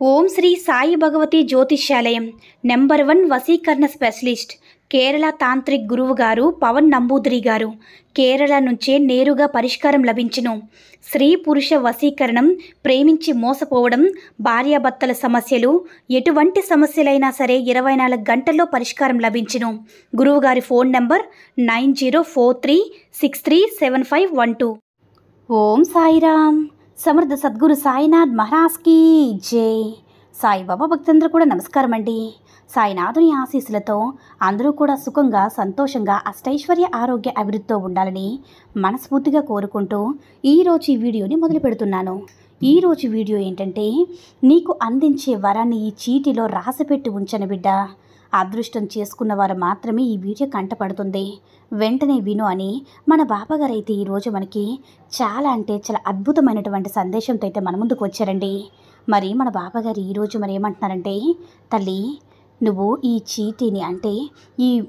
ఓం శ్రీ సాయి భగవతి జ్యోతిష్యాలయం నెంబర్ 1 వశీకరణ specialist Kerala tantric గురువు గారు పవన్ నంబూదిరి గారు కేరళ నుంచే నేరుగా పరిష్కారం లభించును. స్త్రీ పురుష వశీకరణం, ప్రేమించి మోసపోవడం, భార్యాభర్తల సమస్యలు, ఎటువంటి సమస్యలైనా సరే 24 గంటల్లో పరిష్కారం లభించును. గురువుగారి ఫోన్ నంబర్ 9043637512. ఓం సాయిరామ్. సమర్థ సద్గురు సాయినాథ్ మహారాజ్ కీ జై. సాయిబాబా భక్తులందరూ కూడా నమస్కారం అండి. సాయినాథుని ఆశీస్సులతో అందరూ కూడా సుఖంగా, సంతోషంగా, అష్టైశ్వర్య, ఆరోగ్య అభివృద్ధితో ఉండాలని మనస్ఫూర్తిగా కోరుకుంటూ ఈరోజు ఈ వీడియోని మొదలు పెడుతున్నాను. ఈరోజు వీడియో ఏంటంటే, నీకు అందించే వరాన్ని ఈ చీటిలో రాసిపెట్టి ఉంచను బిడ్డ. అదృష్టం చేసుకున్న వారు మాత్రమే ఈ వీడియో కంటపడుతుంది, వెంటనే విను అని మన బాబాగారు అయితే ఈరోజు మనకి చాలా అద్భుతమైనటువంటి సందేశంతో అయితే మన ముందుకు వచ్చారండి. మరి మన బాబాగారు ఈరోజు మరి ఏమంటున్నారంటే, తల్లి నువ్వు ఈ చీటీని అంటే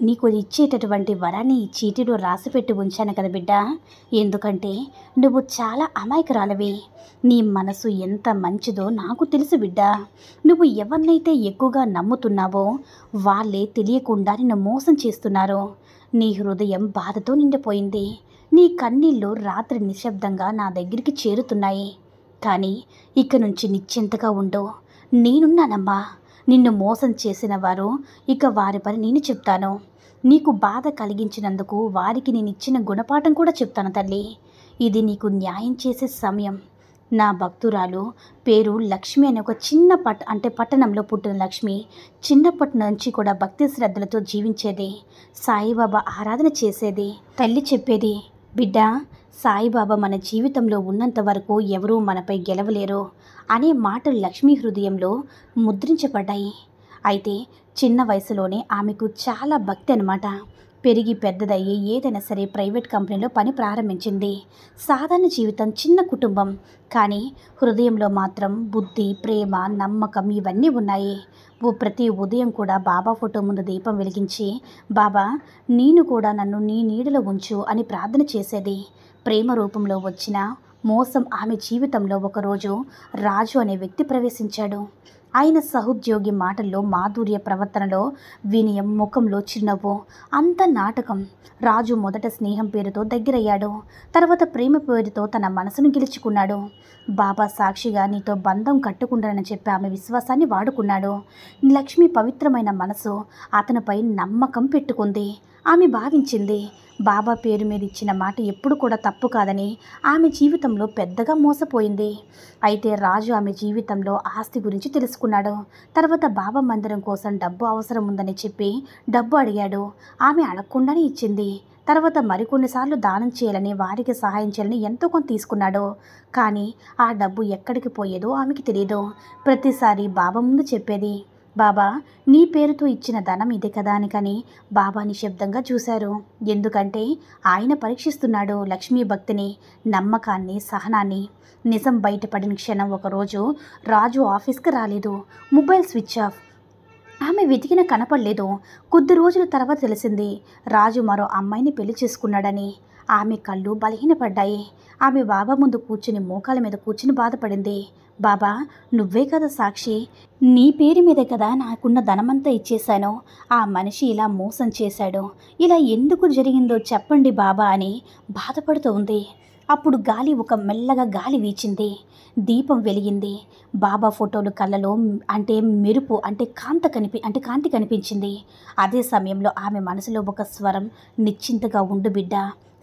నీకు ఇచ్చేటటువంటి వరాన్ని ఈ చీటీలో రాసిపెట్టి ఉంచాను కదా బిడ్డ. ఎందుకంటే నువ్వు చాలా అమాయకురాలవి. నీ మనసు ఎంత మంచిదో నాకు తెలుసు బిడ్డ. నువ్వు ఎవరినైతే ఎక్కువగా నమ్ముతున్నావో వాళ్ళే తెలియకుండా నిన్ను మోసం చేస్తున్నారు. నీ హృదయం బాధతో నిండిపోయింది. నీ కన్నీళ్ళు రాత్రి నిశ్శబ్దంగా నా దగ్గరికి చేరుతున్నాయి. కానీ ఇక నుంచి నిశ్చింతగా ఉండు. నేనున్నానమ్మా. నిన్ను మోసం చేసిన వారు ఇక వారి పని నేను చెప్తాను. నీకు బాధ కలిగించినందుకు వారికి నేను ఇచ్చిన గుణపాఠం కూడా చెప్తాను తల్లి. ఇది నీకు న్యాయం చేసే సమయం. నా భక్తురాలు పేరు లక్ష్మి అనే ఒక చిన్న పట్టణంలో పుట్టిన లక్ష్మి చిన్నప్పటి నుంచి కూడా భక్తి శ్రద్ధలతో జీవించేది. సాయిబాబా ఆరాధన చేసేది. తల్లి చెప్పేది, బిడ్డ సాయిబాబా మన జీవితంలో ఉన్నంత వరకు ఎవరూ మనపై గెలవలేరు అనే మాటలు లక్ష్మీ హృదయంలో ముద్రించబడ్డాయి. అయితే చిన్న వయసులోనే ఆమెకు చాలా భక్తి అన్నమాట. పెరిగి పెద్దదయ్యి ఏదైనా సరే ప్రైవేట్ కంపెనీలో పని ప్రారంభించింది. సాధారణ జీవితం, చిన్న కుటుంబం, కానీ హృదయంలో మాత్రం బుద్ధి, ప్రేమ, నమ్మకం ఇవన్నీ ఉన్నాయి. ప్రతి ఉదయం కూడా బాబా ఫోటో ముందు దీపం వెలిగించి, బాబా నేను కూడా నన్ను నీ నీడలో ఉంచు అని ప్రార్థన చేసేది. ప్రేమ రూపంలో వచ్చిన మోసం ఆమె జీవితంలో ఒకరోజు రాజు అనే వ్యక్తి ప్రవేశించాడు. ఆయన సహోద్యోగి మాటల్లో మాధుర్య, ప్రవర్తనలో వినయం, ముఖంలో చిరునవ్వు, అంత నాటకం. రాజు మొదట స్నేహం పేరుతో దగ్గరయ్యాడు. తర్వాత ప్రేమ పేరుతో తన మనసును గెలుచుకున్నాడు. బాబా సాక్షిగా నీతో బంధం కట్టుకుంటానని చెప్పి ఆమె విశ్వాసాన్ని వాడుకున్నాడు. లక్ష్మి పవిత్రమైన మనసు అతనిపై నమ్మకం పెట్టుకుంది. ఆమె భావించింది, బాబా పేరు మీద ఇచ్చిన మాట ఎప్పుడు కూడా తప్పు కాదని. ఆమె జీవితంలో పెద్దగా మోసపోయింది. అయితే రాజు ఆమె జీవితంలో ఆస్తి గురించి తెలుసుకున్నాడు. తర్వాత బాబా మందిరం కోసం డబ్బు అవసరం ఉందని చెప్పి డబ్బు అడిగాడు. ఆమె అడగకుండానే ఇచ్చింది. తర్వాత మరికొన్నిసార్లు దానం చేయాలని, వారికి సహాయం చేయాలని ఎంతో కొంత తీసుకున్నాడు. కానీ ఆ డబ్బు ఎక్కడికి పోయేదో ఆమెకి తెలియదు. ప్రతిసారి బాబా ముందు చెప్పేది, బాబా నీ పేరుతో ఇచ్చిన ధనం ఇదే కదా అని. కానీ బాబా నిశ్శబ్దంగా చూశారు. ఎందుకంటే ఆయన పరీక్షిస్తున్నాడు లక్ష్మీ భక్తిని, నమ్మకాన్ని, సహనాన్ని. నిజం బయటపడిన క్షణం ఒకరోజు రాజు ఆఫీస్కి రాలేదు. Mobile switch off. ఆమె వెతికిన కనపడలేదు. కొద్ది రోజుల తర్వాత తెలిసింది రాజు మరో అమ్మాయిని పెళ్లి చేసుకున్నాడని. ఆమె కళ్ళు బలహీనపడ్డాయి. ఆమె బాబా ముందు కూర్చుని, మోకాల మీద కూర్చుని బాధపడింది. బాబా నువ్వే కదా సాక్షి, నీ పేరు మీదే కదా నాకున్న ధనమంతా ఇచ్చేశాను. ఆ మనిషి ఇలా మోసం చేశాడు, ఇలా ఎందుకు జరిగిందో చెప్పండి బాబా అని బాధపడుతూ ఉంది. అప్పుడు మెల్లగా గాలి వీచింది. దీపం వెలిగింది. బాబా ఫోటోలు కళ్ళలో మెరుపు కాంతి కనిపించింది. అదే సమయంలో ఆమె మనసులో ఒక స్వరం, నిశ్చింతగా ఉండు బిడ్డ,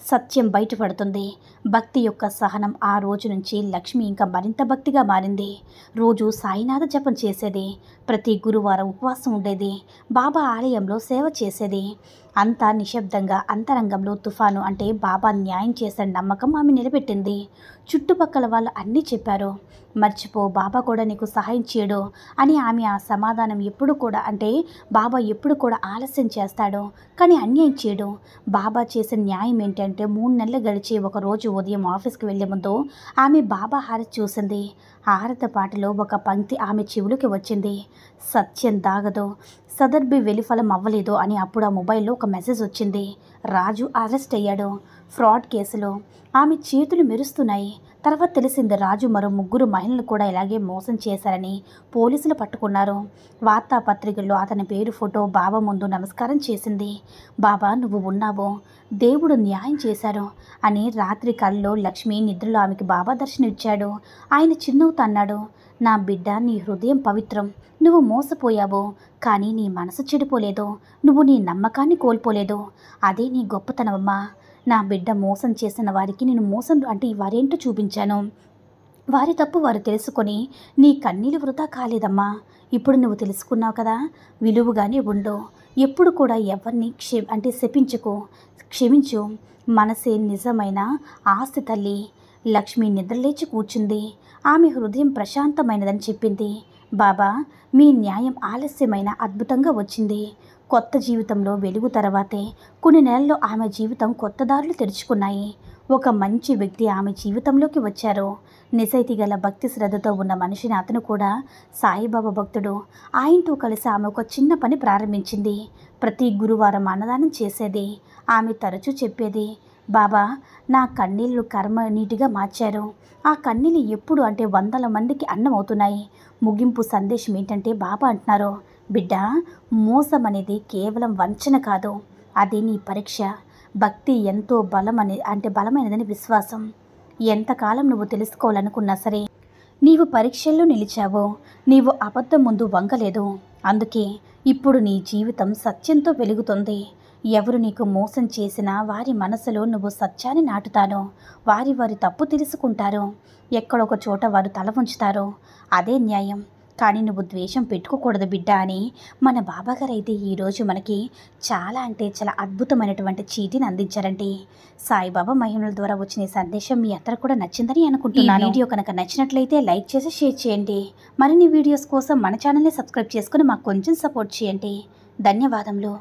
సత్యం బయటపడుతుంది. భక్తి యొక్క సహనం. ఆ రోజు నుంచి లక్ష్మి ఇంకా మరింత భక్తిగా మారింది. రోజు సాయినాథ జపం చేసేది. ప్రతి గురువారం ఉపవాసం ఉండేది. బాబా ఆలయంలో సేవ చేసేది. అంతా నిశ్శబ్దంగా. అంతరంగంలో తుఫాను. బాబా న్యాయం చేసే నమ్మకం ఆమె నిలబెట్టింది. చుట్టుపక్కల వాళ్ళు అన్నీ చెప్పారు, మర్చిపో, బాబా కూడా నీకు సహాయం చేయడు అని. ఆమె ఆ సమాధానం ఎప్పుడు కూడా బాబా ఎప్పుడు కూడా ఆలస్యం చేస్తాడు కానీ అన్యాయం చేయడు. బాబా చేసే న్యాయం ఏంటంటే 3 నెలలు గడిచి ఒకరోజు ఉదయం ఆఫీస్కి వెళ్లే ముందు ఆమె బాబా హారతి చూసింది. హారతి పాటలో ఒక పంక్తి ఆమె చెవులకి వచ్చింది, సత్యం దాగదు, సదర్భి వెలిఫలం అవ్వలేదు అని. అప్పుడు ఆ మొబైల్లో ఒక మెసేజ్ వచ్చింది, రాజు అరెస్ట్ అయ్యాడు ఫ్రాడ్ కేసులో. ఆమె చేతులు మెరుస్తున్నాయి. తర్వాత తెలిసింది రాజు మరో 3 మహిళలు కూడా ఇలాగే మోసం చేశారని పోలీసులు పట్టుకున్నారు. వార్తాపత్రికల్లో అతని పేరు ఫోటో బాబా ముందు నమస్కారం చేసింది. బాబా నువ్వు ఉన్నావు, దేవుడు న్యాయం చేశారు అని రాత్రి కల్లో లక్ష్మి నిద్రలో ఆమెకి బాబా దర్శనం ఇచ్చాడు. ఆయన చిరునవ్వుతో అన్నాడు, నా బిడ్డ నీ హృదయం పవిత్రం, నువ్వు మోసపోయావు కానీ నీ మనసు చెడిపోలేదు, నువ్వు నీ నమ్మకాన్ని కోల్పోలేదు, అదే నీ గొప్పతనమమ్మా. నా బిడ్డ మోసం చేసిన వారికి నేను మోసం అంటే వారేంటో చూపించాను, వారి తప్పు వారు తెలుసుకొని నీ కన్నీళ్ళు వృధా కాలేదమ్మా. ఇప్పుడు నువ్వు తెలుసుకున్నావు కదా, విలువగానే ఉండు, ఎప్పుడు కూడా ఎవరిని శపించుకో, క్షమించు, మనసే నిజమైన ఆస్తి తల్లి. లక్ష్మి నిద్రలేచి కూర్చుంది. ఆమె హృదయం ప్రశాంతమైనదని చెప్పింది. బాబా మీ న్యాయం ఆలస్యమైన అద్భుతంగా వచ్చింది. కొత్త జీవితంలో వెలుగు తర్వాతే కొన్ని నెలల్లో ఆమె జీవితం కొత్త దారులు తెరుచుకున్నాయి. ఒక మంచి వ్యక్తి ఆమె జీవితంలోకి వచ్చారు. నిజాయితీ గల భక్తి శ్రద్ధతో ఉన్న మనిషిని అతను కూడా సాయిబాబా భక్తుడు. ఆయనతో కలిసి ఆమె ఒక చిన్న పని ప్రారంభించింది. ప్రతి గురువారం అన్నదానం చేసేది. ఆమె తరచూ చెప్పేది, బాబా నా కన్నీళ్ళు కర్మ నీటిగా మార్చారు. ఆ కన్నీళ్ళు ఎప్పుడు అంటే 100 మందికి అన్నం అవుతున్నాయి. ముగింపు సందేశం ఏంటంటే బాబా అంటున్నారు, బిడ్డ మోసం అనేది కేవలం వంచన కాదు, అది నీ పరీక్ష. భక్తి ఎంతో బలమైనదని విశ్వాసం. ఎంతకాలం నువ్వు తెలుసుకోవాలనుకున్నా సరే నీవు పరీక్షల్లో నిలిచావో, నీవు అబద్ధం ముందు వంగలేదు. అందుకే ఇప్పుడు నీ జీవితం సత్యంతో వెలుగుతుంది. ఎవరు నీకు మోసం చేసినా వారి మనసులో నువ్వు సత్యాన్ని నాటుతాను. వారి తప్పు తెలుసుకుంటారు. ఎక్కడొక చోట వారు తల ఉంచుతారు. అదే న్యాయం. కానీ నువ్వు ద్వేషం పెట్టుకోకూడదు బిడ్డ అని మన బాబాగారు అయితే ఈరోజు మనకి చాలా అంటే చాలా అద్భుతమైనటువంటి చీటీని అందించారండి. సాయిబాబా మహిమల ద్వారా వచ్చిన ఈ సందేశం మీ అందరూ కూడా నచ్చిందని అనుకుంటున్నాను. వీడియో కనుక నచ్చినట్లయితే లైక్ చేసి షేర్ చేయండి. మరిన్ని వీడియోస్ కోసం మన ఛానల్ని సబ్స్క్రైబ్ చేసుకుని మాకు కొంచెం సపోర్ట్ చేయండి. ధన్యవాదములు.